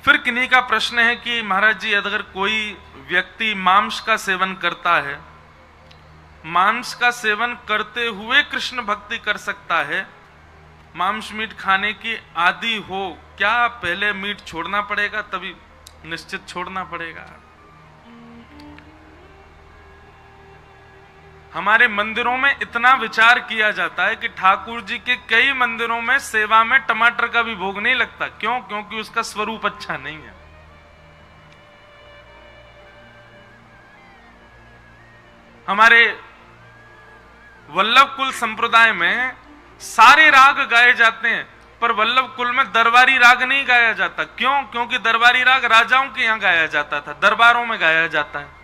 फिर किन्हीं का प्रश्न है कि महाराज जी, अगर कोई व्यक्ति मांस का सेवन करता है, मांस का सेवन करते हुए कृष्ण भक्ति कर सकता है, मांस मीट खाने की आदि हो, क्या पहले मीट छोड़ना पड़ेगा? तभी निश्चित छोड़ना पड़ेगा। हमारे मंदिरों में इतना विचार किया जाता है कि ठाकुर जी के कई मंदिरों में सेवा में टमाटर का भी भोग नहीं लगता। क्यों? क्योंकि उसका स्वरूप अच्छा नहीं है। हमारे वल्लभ कुल संप्रदाय में सारे राग गाए जाते हैं, पर वल्लभ कुल में दरबारी राग नहीं गाया जाता। क्यों? क्योंकि दरबारी राग राजाओं के यहां गाया जाता था, दरबारों में गाया जाता है।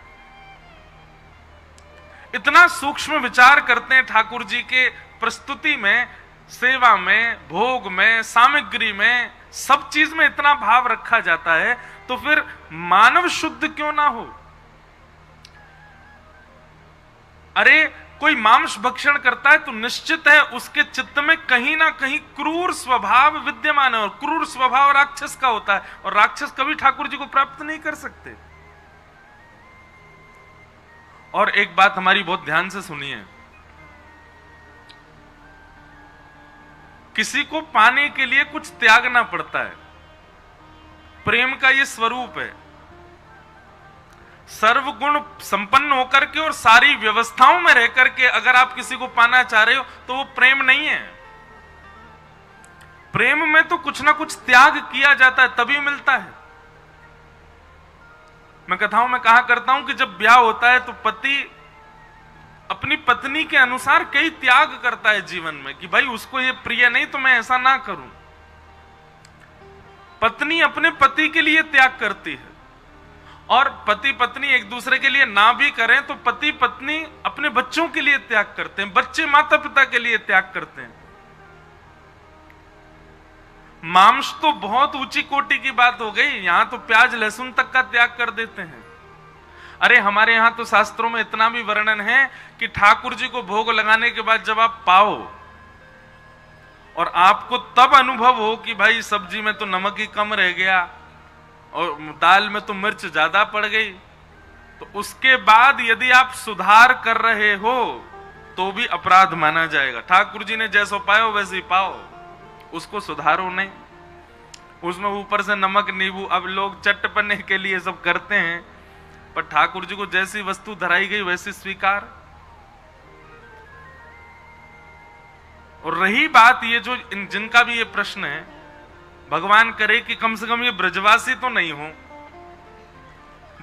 इतना सूक्ष्म विचार करते हैं ठाकुर जी के प्रस्तुति में, सेवा में, भोग में, सामग्री में, सब चीज में इतना भाव रखा जाता है, तो फिर मानव शुद्ध क्यों ना हो? अरे कोई मांस भक्षण करता है तो निश्चित है उसके चित्त में कहीं ना कहीं क्रूर स्वभाव विद्यमान है, और क्रूर स्वभाव राक्षस का होता है, और राक्षस कभी ठाकुर जी को प्राप्त नहीं कर सकते। और एक बात हमारी बहुत ध्यान से सुनिए, किसी को पाने के लिए कुछ त्यागना पड़ता है। प्रेम का यह स्वरूप है। सर्वगुण संपन्न होकर के और सारी व्यवस्थाओं में रह करके अगर आप किसी को पाना चाह रहे हो तो वो प्रेम नहीं है। प्रेम में तो कुछ ना कुछ त्याग किया जाता है, तभी मिलता है। मैं कथाओं में कहा करता हूं कि जब ब्याह होता है तो पति अपनी पत्नी के अनुसार कई त्याग करता है जीवन में, कि भाई उसको ये प्रिय नहीं तो मैं ऐसा ना करूं। पत्नी अपने पति के लिए त्याग करती है, और पति पत्नी एक दूसरे के लिए ना भी करें तो पति पत्नी अपने बच्चों के लिए त्याग करते हैं, बच्चे माता पिता के लिए त्याग करते हैं। मांस तो बहुत ऊंची कोटि की बात हो गई, यहां तो प्याज लहसुन तक का त्याग कर देते हैं। अरे हमारे यहां तो शास्त्रों में इतना भी वर्णन है कि ठाकुर जी को भोग लगाने के बाद जब आप पाओ और आपको तब अनुभव हो कि भाई सब्जी में तो नमक ही कम रह गया और दाल में तो मिर्च ज्यादा पड़ गई, तो उसके बाद यदि आप सुधार कर रहे हो तो भी अपराध माना जाएगा। ठाकुर जी ने जैसो पायो वैसे ही पाओ, उसको सुधारो नहीं। उसमें ऊपर से नमक नींबू, अब लोग चटपने के लिए सब करते हैं, पर ठाकुर जी को जैसी वस्तु धराई गई वैसी स्वीकार। और रही बात ये जो जिनका भी ये प्रश्न है, भगवान करे कि कम से कम ये ब्रजवासी तो नहीं हो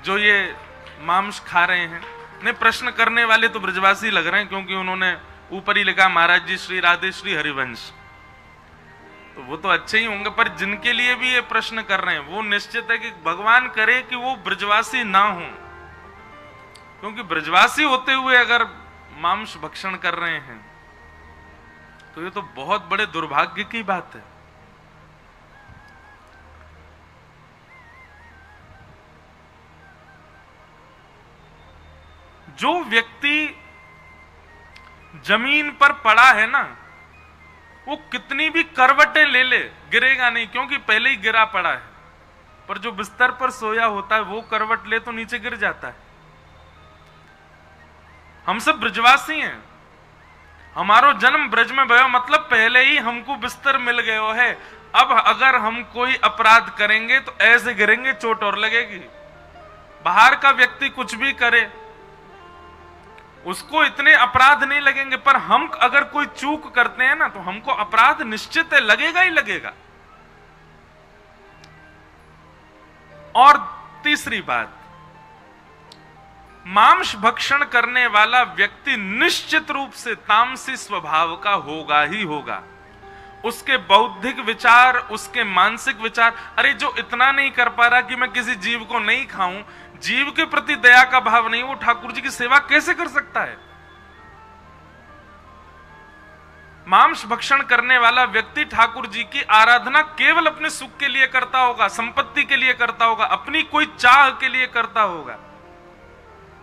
जो ये मांस खा रहे हैं। नहीं, प्रश्न करने वाले तो ब्रजवासी लग रहे हैं, क्योंकि उन्होंने ऊपर ही लिखा महाराज जी श्री राधे श्री हरिवंश, तो वो तो अच्छे ही होंगे। पर जिनके लिए भी ये प्रश्न कर रहे हैं वो निश्चित है कि भगवान करे कि वो ब्रजवासी ना हो, क्योंकि ब्रजवासी होते हुए अगर मांस भक्षण कर रहे हैं तो ये तो बहुत बड़े दुर्भाग्य की बात है। जो व्यक्ति जमीन पर पड़ा है ना, वो कितनी भी करवटें ले ले गिरेगा नहीं, क्योंकि पहले ही गिरा पड़ा है। पर जो बिस्तर पर सोया होता है वो करवट ले तो नीचे गिर जाता है। हम सब ब्रजवासी हैं, हमारो जन्म ब्रज में भयो, मतलब पहले ही हमको बिस्तर मिल गयो है। अब अगर हम कोई अपराध करेंगे तो ऐसे गिरेंगे, चोट और लगेगी। बाहर का व्यक्ति कुछ भी करे उसको इतने अपराध नहीं लगेंगे, पर हम अगर कोई चूक करते हैं ना तो हमको अपराध निश्चित है, लगेगा ही लगेगा। और तीसरी बात, मांस भक्षण करने वाला व्यक्ति निश्चित रूप से तामसी स्वभाव का होगा ही होगा। उसके बौद्धिक विचार, उसके मानसिक विचार, अरे जो इतना नहीं कर पा रहा कि मैं किसी जीव को नहीं खाऊं, जीव के प्रति दया का भाव नहीं, वो ठाकुर जी की सेवा कैसे कर सकता है? मांस भक्षण करने वाला व्यक्ति ठाकुर जी की आराधना केवल अपने सुख के लिए करता होगा, संपत्ति के लिए करता होगा, अपनी कोई चाह के लिए करता होगा।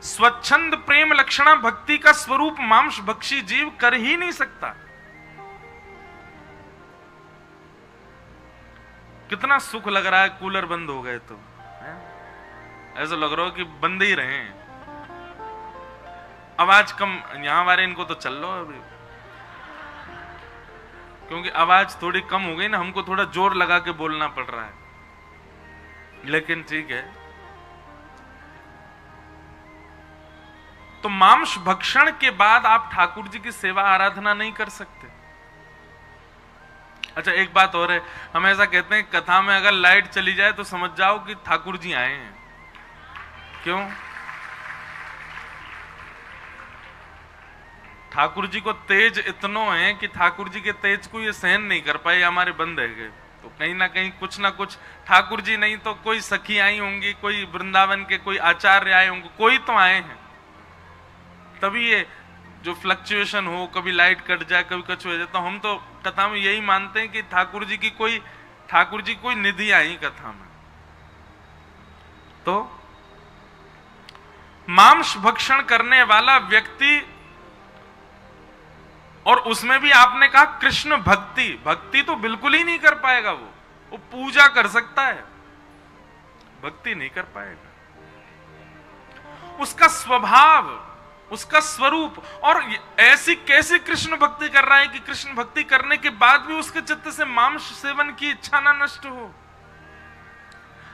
स्वच्छंद प्रेम लक्षणा भक्ति का स्वरूप मांस भक्षी जीव कर ही नहीं सकता। कितना सुख लग रहा है कूलर बंद हो गए तो, है? ऐसा लग रहा हो कि बंद ही रहे। आवाज कम, यहां वाले इनको तो चल लो अभी, क्योंकि आवाज थोड़ी कम हो गई ना, हमको थोड़ा जोर लगा के बोलना पड़ रहा है, लेकिन ठीक है। तो मांस भक्षण के बाद आप ठाकुर जी की सेवा आराधना नहीं कर सकते। अच्छा एक बात और है, हम ऐसा कहते हैं कथा में अगर लाइट चली जाए तो समझ जाओ कि ठाकुर जी आए हैं। क्यों? ठाकुर जी को तेज इतनो है कि ठाकुर जी के तेज को ये सहन नहीं कर पाए, हमारे बंद है गए। तो कहीं ना कहीं कुछ ना कुछ, ठाकुर जी नहीं तो कोई सखी आई होंगी, कोई वृंदावन के कोई आचार्य आए होंगे, कोई तो आए हैं, तभी ये जो फ्लक्चुएशन हो, कभी लाइट कट जाए, कभी कुछ हो जाए। तो हम तो कथा में यही मानते हैं कि ठाकुर जी कोई निधि आई कथा में। तो मांस भक्षण करने वाला व्यक्ति, और उसमें भी आपने कहा कृष्ण भक्ति तो बिल्कुल ही नहीं कर पाएगा। वो पूजा कर सकता है, भक्ति नहीं कर पाएगा। उसका स्वभाव, उसका स्वरूप, और ऐसी कैसी कृष्ण भक्ति कर रहा है कि कृष्ण भक्ति करने के बाद भी उसके चित्त से मांस सेवन की इच्छा ना नष्ट हो।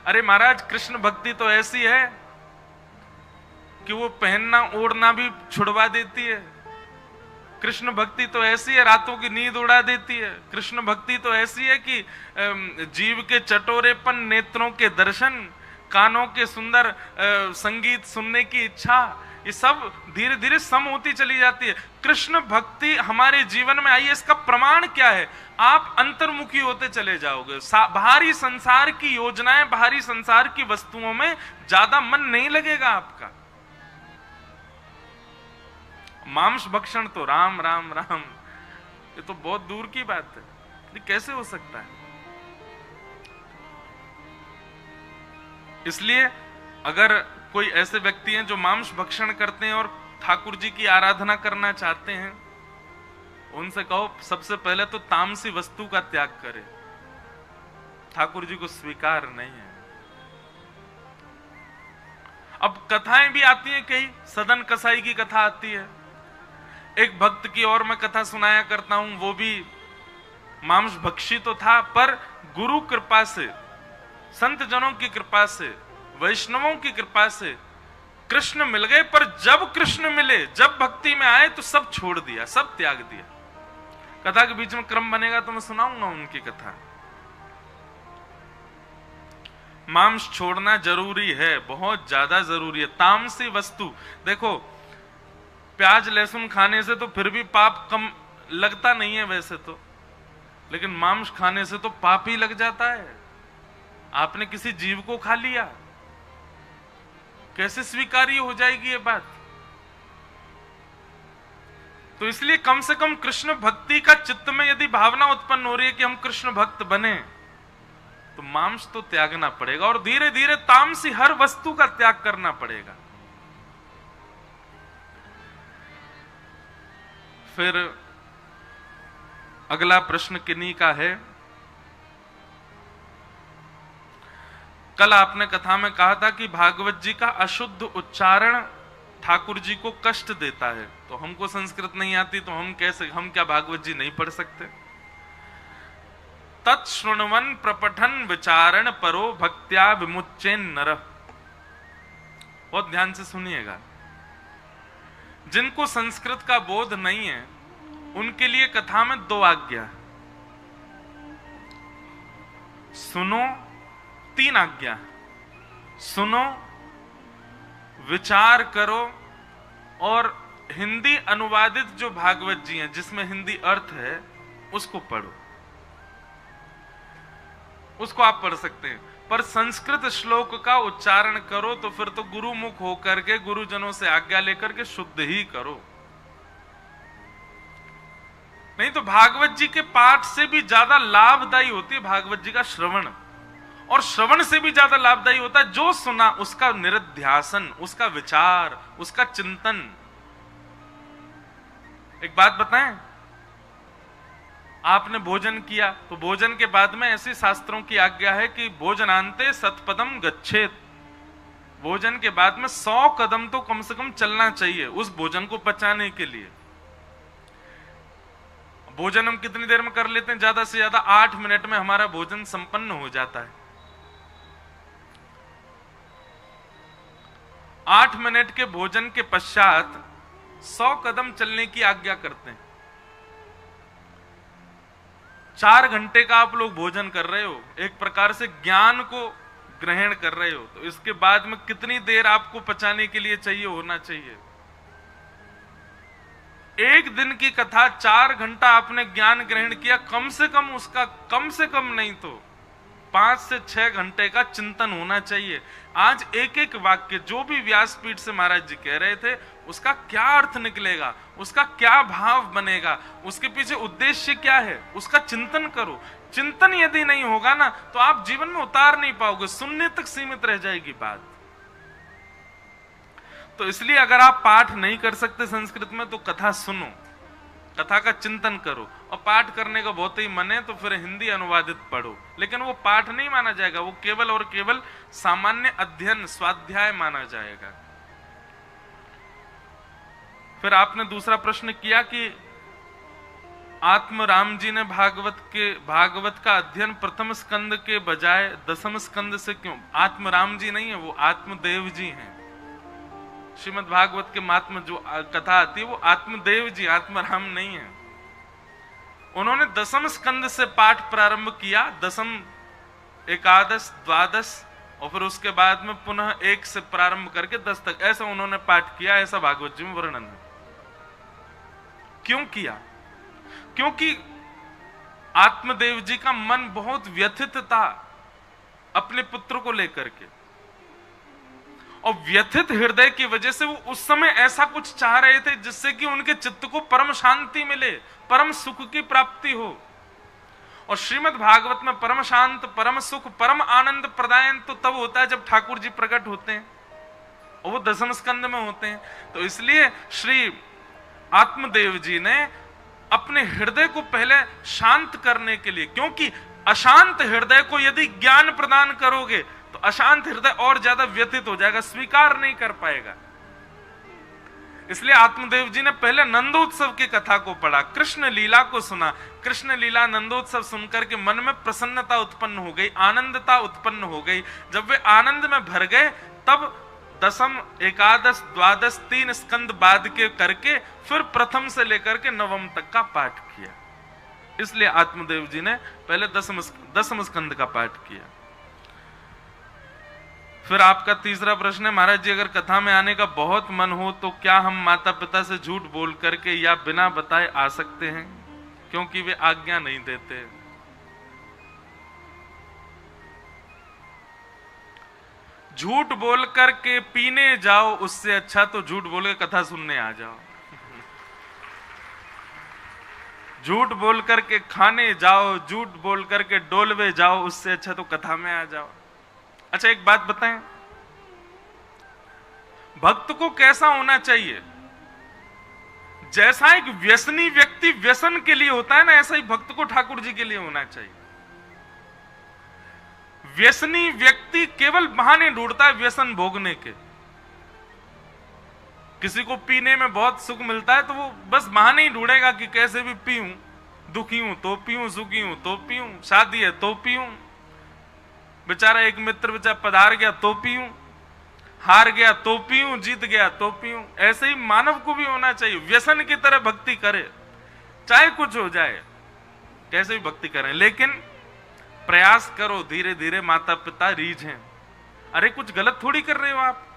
अरे महाराज, कृष्ण भक्ति तो ऐसी है कि वो पहनना ओढ़ना भी छुड़वा देती है। कृष्ण भक्ति तो ऐसी है, रातों की नींद उड़ा देती है। कृष्ण भक्ति तो ऐसी है कि जीव के चटोरेपन, नेत्रों के दर्शन, कानों के सुंदर संगीत सुनने की इच्छा, ये सब धीरे धीरे सम होती चली जाती है। कृष्ण भक्ति हमारे जीवन में आई है, इसका प्रमाण क्या है? आप अंतर्मुखी होते चले जाओगे। बाहरी संसार की योजनाएं, बाहरी संसार की वस्तुओं में ज्यादा मन नहीं लगेगा आपका। मांस भक्षण तो राम राम राम, ये तो बहुत दूर की बात है। ये कैसे हो सकता है? इसलिए अगर कोई ऐसे व्यक्ति हैं जो मांस भक्षण करते हैं और ठाकुर जी की आराधना करना चाहते हैं, उनसे कहो सबसे पहले तो तामसी वस्तु का त्याग करें, ठाकुर जी को स्वीकार नहीं है। अब कथाएं भी आती हैं, कई सदन कसाई की कथा आती है। एक भक्त की और मैं कथा सुनाया करता हूं, वो भी मांस भक्षी तो था, पर गुरु कृपा से, संत जनों की कृपा से, वैष्णवों की कृपा से कृष्ण मिल गए। पर जब कृष्ण मिले, जब भक्ति में आए तो सब छोड़ दिया, सब त्याग दिया। कथा के बीच में क्रम बनेगा तो मैं सुनाऊंगा उनकी कथा। मांस छोड़ना जरूरी है, बहुत ज्यादा जरूरी है। तामसी वस्तु, देखो प्याज लहसुन खाने से तो फिर भी पाप कम लगता नहीं है वैसे तो, लेकिन मांस खाने से तो पाप ही लग जाता है। आपने किसी जीव को खा लिया, कैसे स्वीकार्य हो जाएगी ये बात? तो इसलिए कम से कम कृष्ण भक्ति का चित्त में यदि भावना उत्पन्न हो रही है कि हम कृष्ण भक्त बने, तो मांस तो त्यागना पड़ेगा और धीरे धीरे तामसी हर वस्तु का त्याग करना पड़ेगा। फिर अगला प्रश्न किन्हीं का है। कल आपने कथा में कहा था कि भागवत जी का अशुद्ध उच्चारण ठाकुर जी को कष्ट देता है। तो हमको संस्कृत नहीं आती तो हम क्या भागवत जी नहीं पढ़ सकते? तत्श्रृण्वन प्रपठन विचारण परो भक्त्या विमुच्चेन नरः। बहुत ध्यान से सुनिएगा। जिनको संस्कृत का बोध नहीं है उनके लिए कथा में दो आज्ञा, सुनो, तीन आज्ञा, सुनो, विचार करो और हिंदी अनुवादित जो भागवत जी हैं जिसमें हिंदी अर्थ है उसको पढ़ो। उसको आप पढ़ सकते हैं, पर संस्कृत श्लोक का उच्चारण करो तो फिर तो गुरुमुख होकर के, गुरुजनों से आज्ञा लेकर के शुद्ध ही करो। नहीं तो भागवत जी के पाठ से भी ज्यादा लाभदायी होती है भागवत जी का श्रवण, और श्रवण से भी ज्यादा लाभदायी होता है जो सुना उसका निरध्यासन, उसका विचार, उसका चिंतन। एक बात बताएं, आपने भोजन किया तो भोजन के बाद में ऐसी शास्त्रों की आज्ञा है कि भोजनांते शतपदम गच्छेत, भोजन के बाद में 100 कदम तो कम से कम चलना चाहिए उस भोजन को पचाने के लिए। भोजन हम कितनी देर में कर लेते हैं? ज्यादा से ज्यादा 8 मिनट में हमारा भोजन संपन्न हो जाता है। 8 मिनट के भोजन के पश्चात 100 कदम चलने की आज्ञा करते हैं। 4 घंटे का आप लोग भोजन कर रहे हो, एक प्रकार से ज्ञान को ग्रहण कर रहे हो, तो इसके बाद में कितनी देर आपको पचाने के लिए चाहिए होना चाहिए? एक दिन की कथा 4 घंटा आपने ज्ञान ग्रहण किया, कम से कम उसका कम से कम नहीं तो 5 से 6 घंटे का चिंतन होना चाहिए। आज एक एक वाक्य जो भी व्यासपीठ से महाराज जी कह रहे थे उसका क्या अर्थ निकलेगा, उसका क्या भाव बनेगा, उसके पीछे उद्देश्य क्या है, उसका चिंतन करो। चिंतन यदि नहीं होगा ना तो आप जीवन में उतार नहीं पाओगे, सुनने तक सीमित रह जाएगी बात। तो इसलिए अगर आप पाठ नहीं कर सकते संस्कृत में तो कथा सुनो, कथा का चिंतन करो, और पाठ करने का बहुत ही मन है तो फिर हिंदी अनुवादित पढ़ो, लेकिन वो पाठ नहीं माना जाएगा, वो केवल और केवल सामान्य अध्ययन स्वाध्याय माना जाएगा। फिर आपने दूसरा प्रश्न किया कि आत्म राम जी ने भागवत का अध्ययन प्रथम स्कंद के बजाय दसम स्कंद से क्यों? आत्म राम जी नहीं है, वो आत्मदेव जी हैं। श्रीमद् भागवत के महात्म जो कथा आती है वो आत्मदेव जी, आत्मराम नहीं है। उन्होंने दसम स्कंद से पाठ प्रारंभ किया, दसम, एकादश, द्वादश, और फिर उसके बाद में पुनः 1 से प्रारंभ करके 10 तक, ऐसा उन्होंने पाठ किया, ऐसा भागवत जी में वर्णन है। क्यों किया? क्योंकि आत्मदेव जी का मन बहुत व्यथित था अपने पुत्र को लेकर के, और व्यथित हृदय की वजह से वो उस समय ऐसा कुछ चाह रहे थे जिससे कि उनके चित्त को परम शांति मिले, परम सुख की प्राप्ति हो। और श्रीमद् भागवत में परम शांत, परम सुख, परम आनंद प्रदायन तो तब होता है जब ठाकुर जी प्रकट होते हैं, और वो दसम स्कंद में होते हैं। तो इसलिए श्री आत्मदेव जी ने अपने हृदय को पहले शांत करने के लिए, क्योंकि अशांत हृदय को यदि ज्ञान प्रदान करोगे तो अशांत हृदय और ज्यादा व्यथित हो जाएगा, स्वीकार नहीं कर पाएगा। इसलिए आत्मदेव जी ने पहले नंदोत्सव की कथा को पढ़ा, कृष्ण लीला को सुना। कृष्ण लीला नंदोत्सव सुनकर के मन में प्रसन्नता उत्पन्न हो गई, आनंदता उत्पन्न हो गई। जब वे आनंद में भर गए तब दसम, एकादश, द्वादश, 3 स्कंद बाद के करके फिर प्रथम से लेकर के 9वें तक का पाठ किया। इसलिए आत्मदेव जी ने पहले दसम स्कंद का पाठ किया। फिर आपका तीसरा प्रश्न है, महाराज जी अगर कथा में आने का बहुत मन हो तो क्या हम माता पिता से झूठ बोल करके या बिना बताए आ सकते हैं, क्योंकि वे आज्ञा नहीं देते? झूठ बोल करके पीने जाओ उससे अच्छा तो झूठ बोल के कथा सुनने आ जाओ। झूठ बोल करके खाने जाओ, झूठ बोल करके डोलवे जाओ, उससे अच्छा तो कथा में आ जाओ। अच्छा एक बात बताएं, भक्त को कैसा होना चाहिए? जैसा एक व्यसनी व्यक्ति व्यसन के लिए होता है ना, ऐसा ही भक्त को ठाकुर जी के लिए होना चाहिए। व्यसनी व्यक्ति केवल बहाने ढूंढता है व्यसन भोगने के। किसी को पीने में बहुत सुख मिलता है तो वो बस बहाने ही ढूंढेगा कि कैसे भी पीऊं, दुखी हूं तो पीऊं, सुखी हूं तो पीऊं, शादी है तो पीऊं, बेचारा एक मित्र बेचारा पधार गया तो पीऊं, हार गया तो पीऊं, जीत गया तो पीऊं। ऐसे ही मानव को भी होना चाहिए, व्यसन की तरह भक्ति करे, चाहे कुछ हो जाए, कैसे भी भक्ति करें, लेकिन प्रयास करो धीरे धीरे। माता पिता रीझ हैं, अरे कुछ गलत थोड़ी कर रहे हो आप।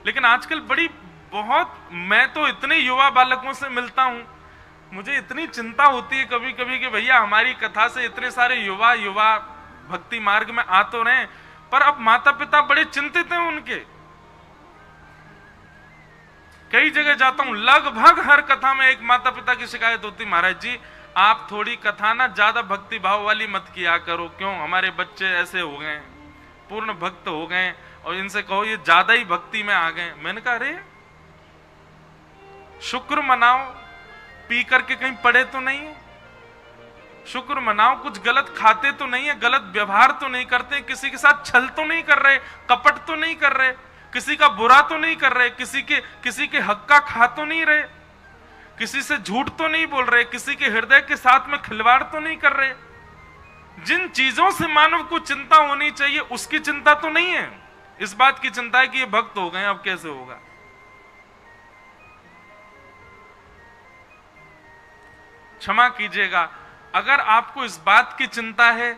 लेकिन आजकल मैं तो इतने युवा बालकों से मिलता हूं, मुझे इतनी चिंता होती है कभी कभी कि भैया हमारी कथा से इतने सारे युवा भक्ति मार्ग में आ तो रहे, पर अब माता पिता बड़े चिंतित हैं उनके। कई जगह जाता हूं, लगभग हर कथा में एक माता पिता की शिकायत होती, महाराज जी आप थोड़ी कथा ना ज्यादा भक्ति भाव वाली मत किया करो, क्यों हमारे बच्चे ऐसे हो गए, पूर्ण भक्त हो गए, और इनसे कहो ये ज्यादा ही भक्ति में आ गए। मैंने कहा अरे शुक्र मनाओ, पी करके कहीं पड़े तो नहीं, शुक्र मनाओ, कुछ गलत खाते तो नहीं है, गलत व्यवहार तो नहीं करते, किसी के साथ छल तो नहीं कर रहे, कपट तो नहीं कर रहे, किसी का बुरा तो नहीं कर रहे, किसी के हक का खा तो नहीं रहे, किसी से झूठ तो नहीं बोल रहे, किसी के हृदय के साथ में खिलवाड़ तो नहीं कर रहे। जिन चीजों से मानव को चिंता होनी चाहिए उसकी चिंता तो नहीं है। इस बात की चिंता है कि ये भक्त हो गए, अब कैसे होगा। क्षमा कीजिएगा, अगर आपको इस बात की चिंता है,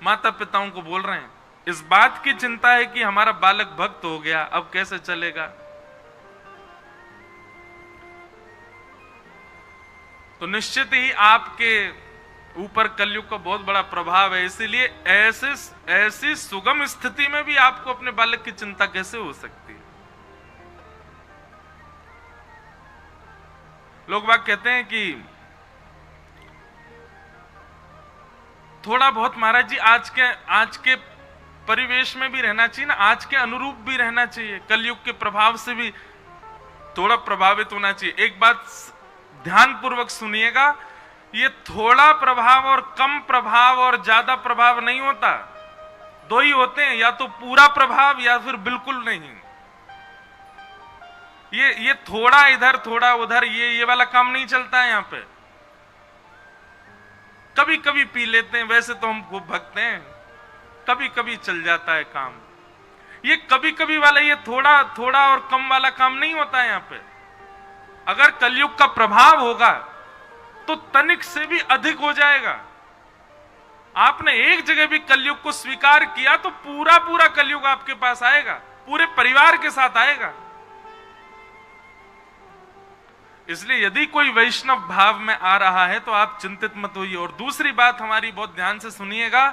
माता पिताओं को बोल रहे हैं, इस बात की चिंता है कि हमारा बालक भक्त हो गया, अब कैसे चलेगा, तो निश्चित ही आपके ऊपर कलयुग का बहुत बड़ा प्रभाव है। इसीलिए ऐसी सुगम स्थिति में भी आपको अपने बालक की चिंता कैसे हो सकती है। लोग बात कहते हैं कि थोड़ा बहुत महाराज जी आज के परिवेश में भी रहना चाहिए ना, आज के अनुरूप भी रहना चाहिए, कलयुग के प्रभाव से भी थोड़ा प्रभावित होना चाहिए। एक बात ध्यान पूर्वक सुनिएगा, ये थोड़ा प्रभाव और कम प्रभाव और ज्यादा प्रभाव नहीं होता, दो ही होते हैं, या तो पूरा प्रभाव या फिर बिल्कुल नहीं। ये थोड़ा इधर थोड़ा उधर ये वाला काम नहीं चलता है। यहां पे कभी कभी पी लेते हैं, वैसे तो हम खूब भगते हैं, कभी कभी चल जाता है काम। ये कभी कभी वाला, ये थोड़ा थोड़ा और कम वाला काम नहीं होता है। यहां पे अगर कलयुग का प्रभाव होगा तो तनिक से भी अधिक हो जाएगा। आपने एक जगह भी कलयुग को स्वीकार किया तो पूरा पूरा कलयुग आपके पास आएगा, पूरे परिवार के साथ आएगा। इसलिए यदि कोई वैष्णव भाव में आ रहा है तो आप चिंतित मत होइए। और दूसरी बात हमारी बहुत ध्यान से सुनिएगा,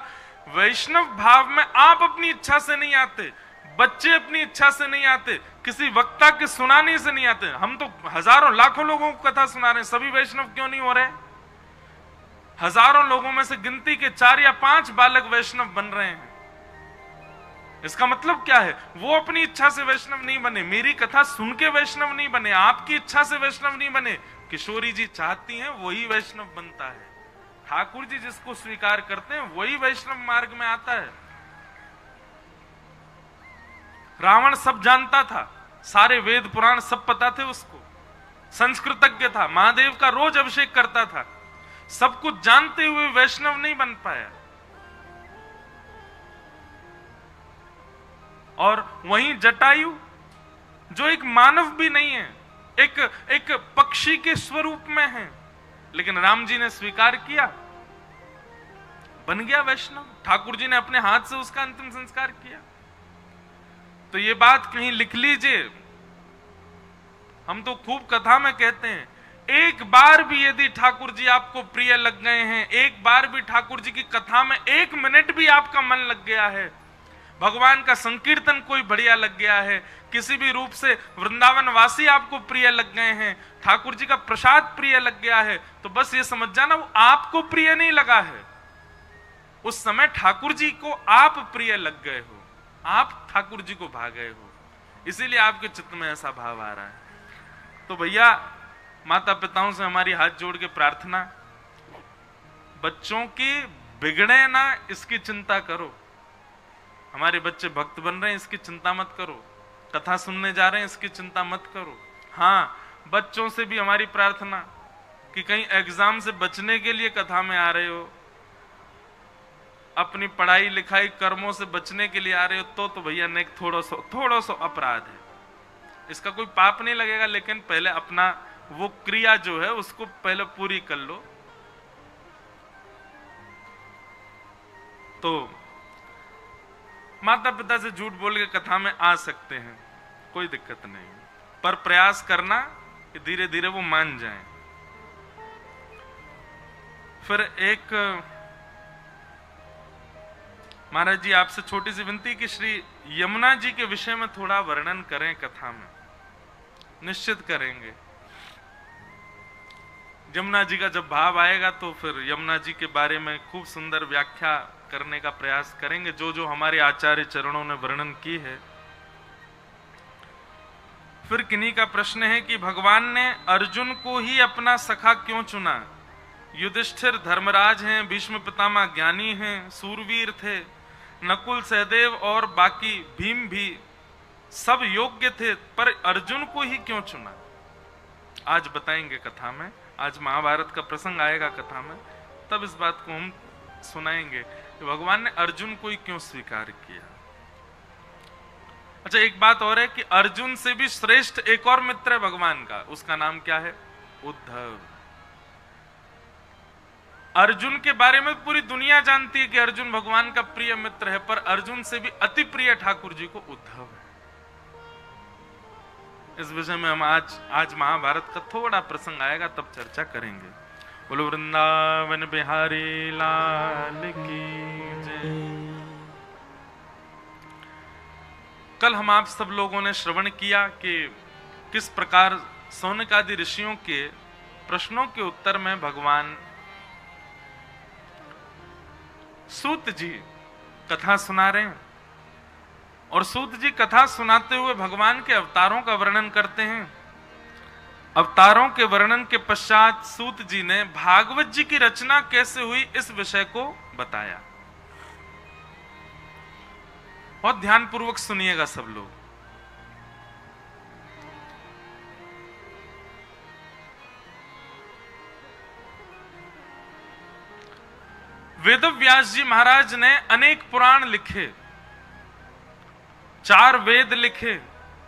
वैष्णव भाव में आप अपनी इच्छा से नहीं आते, बच्चे अपनी इच्छा से नहीं आते, किसी वक्ता के सुनाने से नहीं आते। हम तो हजारों लाखों लोगों को कथा सुना रहे हैं, सभी वैष्णव क्यों नहीं हो रहे? हजारों लोगों में से गिनती के 4 या 5 बालक वैष्णव बन रहे हैं। इसका मतलब क्या है? वो अपनी इच्छा से वैष्णव नहीं बने, मेरी कथा सुन के वैष्णव नहीं बने, आपकी इच्छा से वैष्णव नहीं बने। किशोरी जी चाहती हैं वही वैष्णव बनता है, ठाकुर जी जिसको स्वीकार करते हैं वही वैष्णव मार्ग में आता है। रावण सब जानता था, सारे वेद पुराण सब पता थे उसको, संस्कृतज्ञ था, महादेव का रोज अभिषेक करता था, सब कुछ जानते हुए वैष्णव नहीं बन पाया। और वहीं जटायु जो एक मानव भी नहीं है, एक पक्षी के स्वरूप में है, लेकिन राम जी ने स्वीकार किया, बन गया वैष्णव। ठाकुर जी ने अपने हाथ से उसका अंतिम संस्कार किया। तो ये बात कहीं लिख लीजिए, हम तो खूब कथा में कहते हैं, एक बार भी यदि ठाकुर जी आपको प्रिय लग गए हैं, एक बार भी ठाकुर जी की कथा में 1 मिनट भी आपका मन लग गया है, भगवान का संकीर्तन कोई बढ़िया लग गया है, किसी भी रूप से वृंदावन वासी आपको प्रिय लग गए हैं, ठाकुर जी का प्रसाद प्रिय लग गया है, तो बस ये समझ जाना वो आपको प्रिय नहीं लगा है, उस समय ठाकुर जी को आप प्रिय लग गए हो, आप ठाकुर जी को भा गए हो, इसीलिए आपके चित्त में ऐसा भाव आ रहा है। तो भैया माता पिताओं से हमारी हाथ जोड़ के प्रार्थना, बच्चों की बिगड़े ना इसकी चिंता करो। हमारे बच्चे भक्त बन रहे हैं इसकी चिंता मत करो, कथा सुनने जा रहे हैं इसकी चिंता मत करो। हाँ, बच्चों से भी हमारी प्रार्थना कि कहीं एग्जाम से बचने के लिए कथा में आ रहे हो, अपनी पढ़ाई लिखाई कर्मों से बचने के लिए आ रहे हो, तो भैया नेक थोड़ा सा अपराध है, इसका कोई पाप नहीं लगेगा, लेकिन पहले अपना वो क्रिया जो है उसको पहले पूरी कर लो। तो माता पिता से झूठ बोल के कथा में आ सकते हैं, कोई दिक्कत नहीं, पर प्रयास करना कि धीरे धीरे वो मान जाएं। फिर एक महाराज जी आपसे छोटी सी विनती कि श्री यमुना जी के विषय में थोड़ा वर्णन करें कथा में। निश्चित करेंगे, यमुना जी का जब भाव आएगा तो फिर यमुना जी के बारे में खूब सुंदर व्याख्या करने का प्रयास करेंगे, जो जो हमारे आचार्य चरणों ने वर्णन की है। फिर किन्हीं का प्रश्न है कि भगवान ने अर्जुन को ही अपना सखा क्यों चुना, युधिष्ठिर धर्मराज हैं, भीष्म पितामह ज्ञानी हैं, सूरवीर थे, नकुल सहदेव और बाकी भीम भी सब योग्य थे, पर अर्जुन को ही क्यों चुना? आज बताएंगे कथा में, आज महाभारत का प्रसंग आएगा कथा में, तब इस बात को हम सुनाएंगे कि भगवान ने अर्जुन को ही क्यों स्वीकार किया। अच्छा, एक बात और है कि अर्जुन से भी श्रेष्ठ एक और मित्र है भगवान का, उसका नाम क्या है? उद्धव। अर्जुन के बारे में पूरी दुनिया जानती है कि अर्जुन भगवान का प्रिय मित्र है, पर अर्जुन से भी अति प्रिय ठाकुर जी को उद्धव है। इस विषय में हम आज महाभारत का थोड़ा प्रसंग आएगा, तब चर्चा करेंगे। बोलो वृंदावन बिहारी लाल की जय। कल हम आप सब लोगों ने श्रवण किया कि किस प्रकार सौनक आदि ऋषियों के प्रश्नों के उत्तर में भगवान सूत जी कथा सुना रहे हैं, और सूत जी कथा सुनाते हुए भगवान के अवतारों का वर्णन करते हैं। अवतारों के वर्णन के पश्चात सूत जी ने भागवत जी की रचना कैसे हुई इस विषय को बताया। बहुत ध्यानपूर्वक सुनिएगा सब लोग। वेदव्यास जी महाराज ने अनेक पुराण लिखे, 4 वेद लिखे,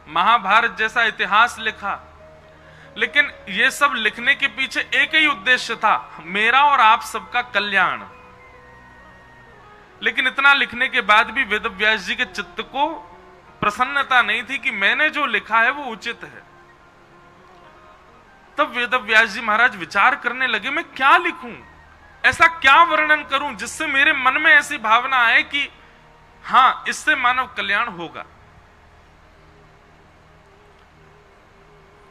महाभारत जैसा इतिहास लिखा, लेकिन ये सब लिखने के पीछे एक ही उद्देश्य था, मेरा और आप सबका कल्याण। लेकिन इतना लिखने के बाद भी वेदव्यास जी के चित्त को प्रसन्नता नहीं थी कि मैंने जो लिखा है वो उचित है। तब वेदव्यास जी महाराज विचार करने लगे, मैं क्या लिखूं, ऐसा क्या वर्णन करूं जिससे मेरे मन में ऐसी भावना आए कि हां, इससे मानव कल्याण होगा।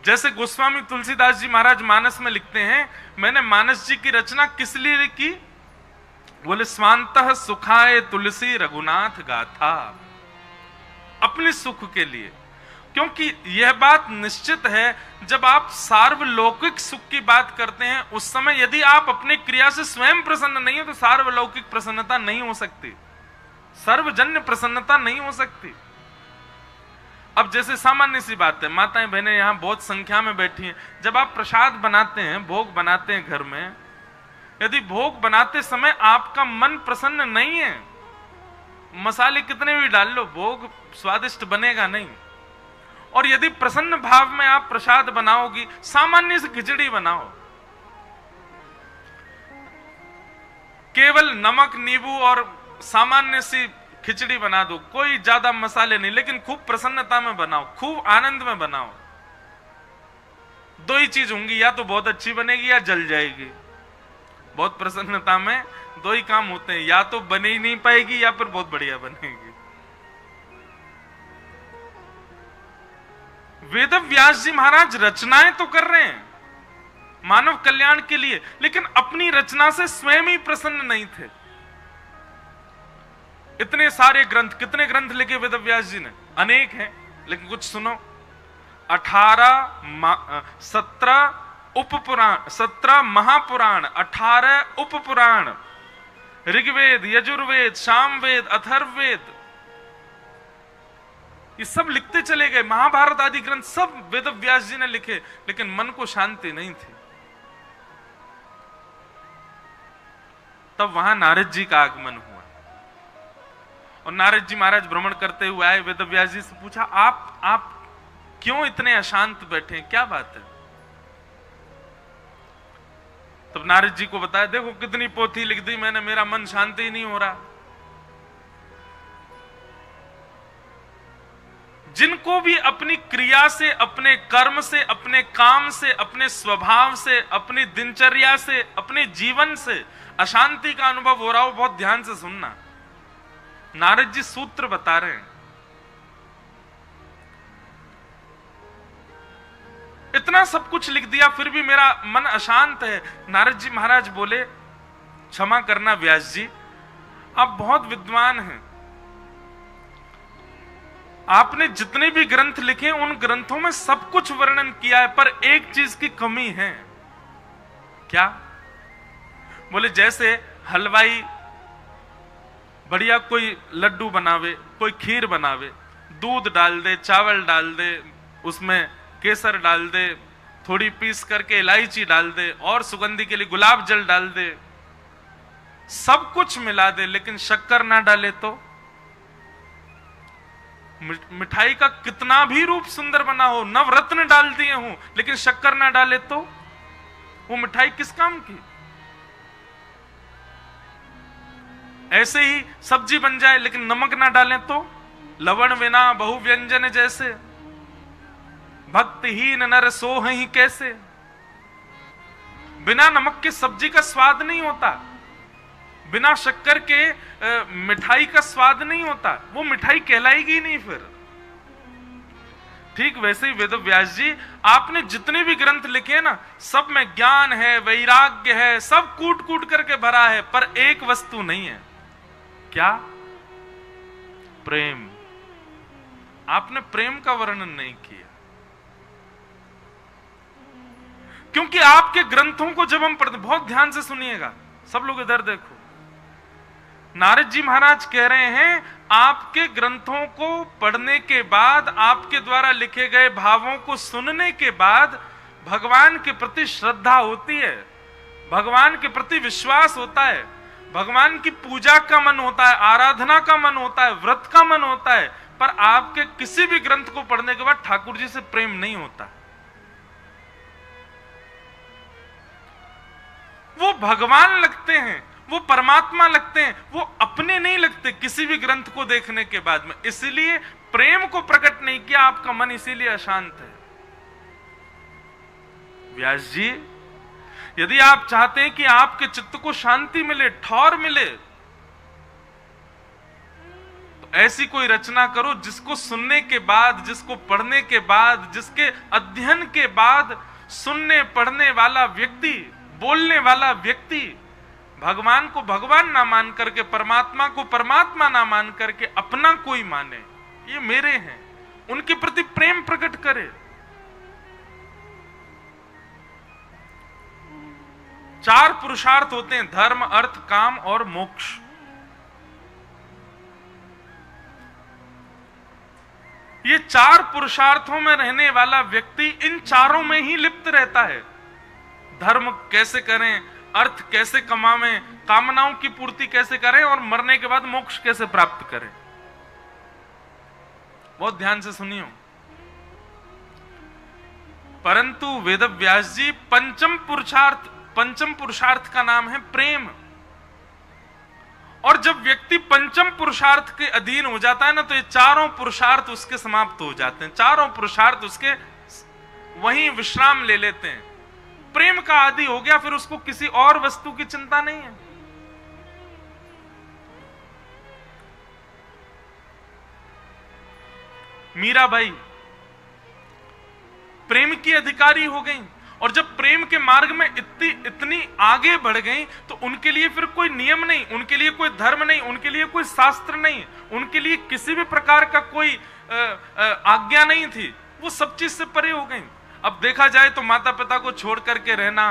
जैसे गोस्वामी तुलसीदास जी महाराज मानस में लिखते हैं, मैंने मानस जी की रचना किस लिए लिखी? बोले स्वांतः सुखाय तुलसी रघुनाथ गाथा, अपने सुख के लिए। क्योंकि यह बात निश्चित है, जब आप सार्वलौकिक सुख की बात करते हैं उस समय यदि आप अपनी क्रिया से स्वयं प्रसन्न नहीं हो तो सार्वलौकिक प्रसन्नता नहीं हो सकती, सर्वजन्य प्रसन्नता नहीं हो सकती। अब जैसे सामान्य सी बात है, माताएं बहनें यहां बहुत संख्या में बैठी हैं, जब आप प्रसाद बनाते हैं, भोग बनाते हैं घर में, यदि भोग बनाते समय आपका मन प्रसन्न नहीं है, मसाले कितने भी डाल लो, भोग स्वादिष्ट बनेगा नहीं। और यदि प्रसन्न भाव में आप प्रसाद बनाओगी, सामान्य से खिचड़ी बनाओ, केवल नमक नींबू और सामान्य सी खिचड़ी बना दो, कोई ज्यादा मसाले नहीं, लेकिन खूब प्रसन्नता में बनाओ, खूब आनंद में बनाओ, 2 ही चीज होंगी, या तो बहुत अच्छी बनेगी या जल जाएगी। बहुत प्रसन्नता में 2 ही काम होते हैं, या तो बने ही नहीं पाएगी या फिर बहुत बढ़िया बनेगी। वेदव्यास जी महाराज रचनाएं तो कर रहे हैं मानव कल्याण के लिए, लेकिन अपनी रचना से स्वयं ही प्रसन्न नहीं थे। इतने सारे ग्रंथ, कितने ग्रंथ लिखे वेदव्यास जी ने? अनेक हैं, लेकिन कुछ सुनो। 17 उपपुराण, 17 महापुराण, 18 उपपुराण, ऋग्वेद, यजुर्वेद, सामवेद, अथर्ववेद, ये सब लिखते चले गए। महाभारत आदि ग्रंथ सब वेदव्यास जी ने लिखे, लेकिन मन को शांति नहीं थी। तब वहां नारद जी का आगमन हुआ, और नारद जी महाराज भ्रमण करते हुए आए, वेदव्यास जी से पूछा, आप क्यों इतने अशांत बैठे हैं, क्या बात है? तब नारद जी को बताया, देखो कितनी पोथी लिख दी मैंने, मेरा मन शांति ही नहीं हो रहा। जिनको भी अपनी क्रिया से, अपने कर्म से, अपने काम से, अपने स्वभाव से, अपनी दिनचर्या से, अपने जीवन से अशांति का अनुभव हो रहा हो, बहुत ध्यान से सुनना। नारद जी सूत्र बता रहे हैं। इतना सब कुछ लिख दिया फिर भी मेरा मन अशांत है। नारद जी महाराज बोले, क्षमा करना व्यास जी, आप बहुत विद्वान हैं, आपने जितने भी ग्रंथ लिखे उन ग्रंथों में सब कुछ वर्णन किया है, पर एक चीज की कमी है। क्या? बोले जैसे हलवाई बढ़िया कोई लड्डू बनावे, कोई खीर बनावे, दूध डाल दे, चावल डाल दे, उसमें केसर डाल दे, थोड़ी पीस करके इलायची डाल दे और सुगंधी के लिए गुलाब जल डाल दे, सब कुछ मिला दे, लेकिन शक्कर ना डाले तो मिठाई का कितना भी रूप सुंदर बना हो, नवरत्न डाल दिए हो, लेकिन शक्कर ना डाले तो वो मिठाई किस काम की। ऐसे ही सब्जी बन जाए लेकिन नमक ना डालें तो लवण बिना बहु व्यंजन जैसे, भक्तिहीन नर सोह ही कैसे। बिना नमक के सब्जी का स्वाद नहीं होता, बिना शक्कर के मिठाई का स्वाद नहीं होता, वो मिठाई कहलाएगी नहीं फिर। ठीक वैसे ही वेद व्यास जी, आपने जितने भी ग्रंथ लिखे ना, सब में ज्ञान है, वैराग्य है, सब कूट कूट करके भरा है, पर एक वस्तु नहीं है। क्या? प्रेम। आपने प्रेम का वर्णन नहीं किया, क्योंकि आपके ग्रंथों को जब हम पढ़ते, बहुत ध्यान से सुनिएगा सब लोग, इधर देखो, नारद जी महाराज कह रहे हैं आपके ग्रंथों को पढ़ने के बाद, आपके द्वारा लिखे गए भावों को सुनने के बाद भगवान के प्रति श्रद्धा होती है, भगवान के प्रति विश्वास होता है, भगवान की पूजा का मन होता है, आराधना का मन होता है, व्रत का मन होता है, पर आपके किसी भी ग्रंथ को पढ़ने के बाद ठाकुर जी से प्रेम नहीं होता। वो भगवान लगते हैं, वो परमात्मा लगते हैं, वो अपने नहीं लगते किसी भी ग्रंथ को देखने के बाद में। इसलिए प्रेम को प्रकट नहीं किया, आपका मन इसीलिए अशांत है। व्यास जी, यदि आप चाहते हैं कि आपके चित्त को शांति मिले, ठौर मिले, तो ऐसी कोई रचना करो जिसको सुनने के बाद, जिसको पढ़ने के बाद, जिसके अध्ययन के बाद सुनने पढ़ने वाला व्यक्ति, बोलने वाला व्यक्ति भगवान को भगवान ना मान करके, परमात्मा को परमात्मा ना मान करके अपना कोई माने, ये मेरे हैं, उनके प्रति प्रेम प्रकट करे। चार पुरुषार्थ होते हैं, धर्म, अर्थ, काम और मोक्ष। ये चार पुरुषार्थों में रहने वाला व्यक्ति इन चारों में ही लिप्त रहता है। धर्म कैसे करें, अर्थ कैसे कमावें, कामनाओं की पूर्ति कैसे करें, और मरने के बाद मोक्ष कैसे प्राप्त करें। बहुत ध्यान से सुनियो। परंतु वेदव्यास जी पंचम पुरुषार्थ का नाम है प्रेम। और जब व्यक्ति पंचम पुरुषार्थ के अधीन हो जाता है ना, तो ये चारों पुरुषार्थ उसके समाप्त हो जाते हैं, चारों पुरुषार्थ उसके वहीं विश्राम ले लेते हैं। प्रेम का आदि हो गया, फिर उसको किसी और वस्तु की चिंता नहीं है। मीराबाई प्रेम की अधिकारी हो गई, और जब प्रेम के मार्ग में इतनी आगे बढ़ गई, तो उनके लिए फिर कोई नियम नहीं, उनके लिए कोई धर्म नहीं, उनके लिए कोई शास्त्र नहीं, उनके लिए किसी भी प्रकार का कोई आज्ञा नहीं थी। वो सब चीज से परे हो गई। अब देखा जाए तो माता पिता को छोड़ करके रहना,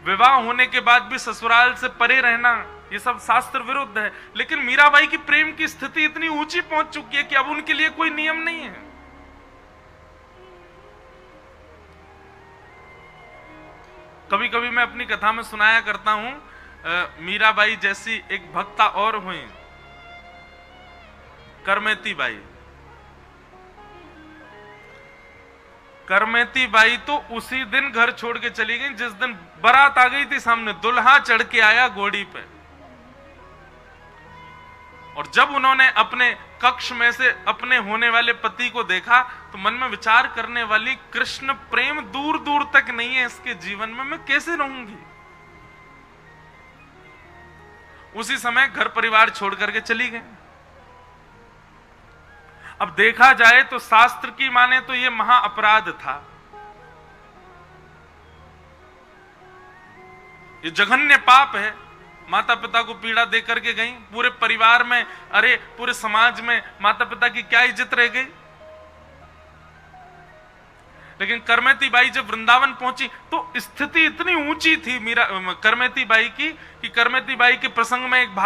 विवाह होने के बाद भी ससुराल से परे रहना, ये सब शास्त्र विरुद्ध है। लेकिन मीराबाई की प्रेम की स्थिति इतनी ऊंची पहुंच चुकी है कि अब उनके लिए कोई नियम नहीं है। कभी कभी मैं अपनी कथा में सुनाया करता हूं, मीराबाई जैसी एक भक्ता और हुई, करमेती बाई। करमेती बाई तो उसी दिन घर छोड़ के चली गई जिस दिन बारात आ गई थी सामने, दुल्हा चढ़ के आया घोड़ी पे। और जब उन्होंने अपने कक्ष में से अपने होने वाले पति को देखा, तो मन में विचार करने वाली, कृष्ण प्रेम दूर दूर तक नहीं है इसके जीवन में, मैं कैसे रहूंगी। उसी समय घर परिवार छोड़ करके चली गई। अब देखा जाए तो शास्त्र की माने तो यह महा अपराध था, ये जघन्य पाप है। माता पिता को पीड़ा दे करके गई, पूरे परिवार में, अरे पूरे समाज में माता पिता की क्या इज्जत रह गई। लेकिन करमेती बाई जब वृंदावन पहुंची तो स्थिति इतनी ऊंची थी मीरा करमेती बाई की कि करमेती बाई के प्रसंग में एक